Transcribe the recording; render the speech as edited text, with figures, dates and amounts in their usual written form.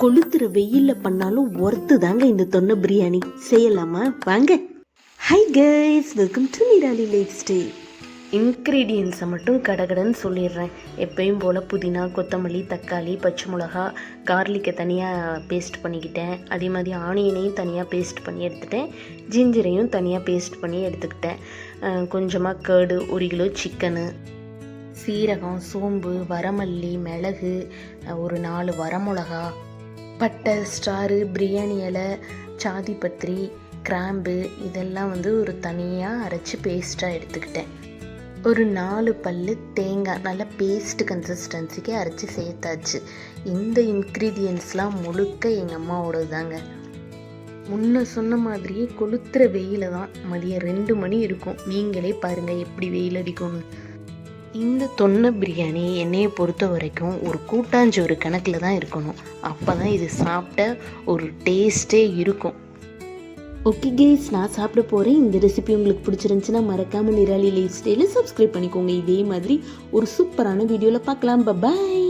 கொளுத்துற வெயில்ல பண்ணாலும் ஒர்த்து தாங்க இந்த தொன்னை பிரியாணி. செய்யலாமா? வாங்க. Hi guys, welcome to Nirali lifestyle. இன்க்ரீடியன்ஸை மட்டும் கடகடன்னு சொல்லிடுறேன். எப்பயும் போல் புதினா, கொத்தமல்லி, தக்காளி, பச்சை மிளகா, கார்லிக்கை தனியாக பேஸ்ட் பண்ணிக்கிட்டேன். அதே மாதிரி ஆனியனையும் தனியாக பேஸ்ட் பண்ணி எடுத்துட்டேன். ஜிஞ்சரையும் தனியாக பேஸ்ட் பண்ணி எடுத்துக்கிட்டேன். கொஞ்சமாக கர்டு, 1 கிலோ சிக்கனு, சீரகம், சோம்பு, வரமல்லி, மிளகு, ஒரு 4 வரமிளகா, பட்டை, ஸ்டாரு, பிரியாணி இலை, சாதிப்பத்திரி, கிராம்பு, இதெல்லாம் ஒரு தனியாக அரைச்சி பேஸ்ட்டாக எடுத்துக்கிட்டேன். ஒரு 4 பல்லு தேங்காய் நல்ல பேஸ்ட் கன்சிஸ்டன்சிக்கு அரைச்சி சேர்த்தாச்சு. இந்த இன்க்ரீடியன்ஸ்லாம் முழுக்க எங்கள் அம்மாவோடது தாங்க. முன்ன சொன்ன மாதிரியே கொளுத்துற வெயில தான். மதியம் 2 மணி இருக்கும். நீங்களே பாருங்கள் எப்படி வெயில் அடிக்கும்னு. இந்த தொன்னை பிரியாணி என்னையை பொறுத்த வரைக்கும் ஒரு கூட்டாஞ்சோறு கணக்கில் தான் இருக்கணும். அப்போ தான் இது சாப்பிட்ட ஒரு டேஸ்ட்டே இருக்கும். ஓகே கைஸ், நான் சாப்பிட போகிறேன். இந்த ரெசிபி உங்களுக்கு பிடிச்சிருந்துச்சுன்னா மறக்காமல் நிராலி லைஃப் ஸ்டைலை சப்ஸ்கிரைப் பண்ணிக்கோங்க. இதே மாதிரி ஒரு சூப்பரான வீடியோவில் பார்க்கலாம். பாய்.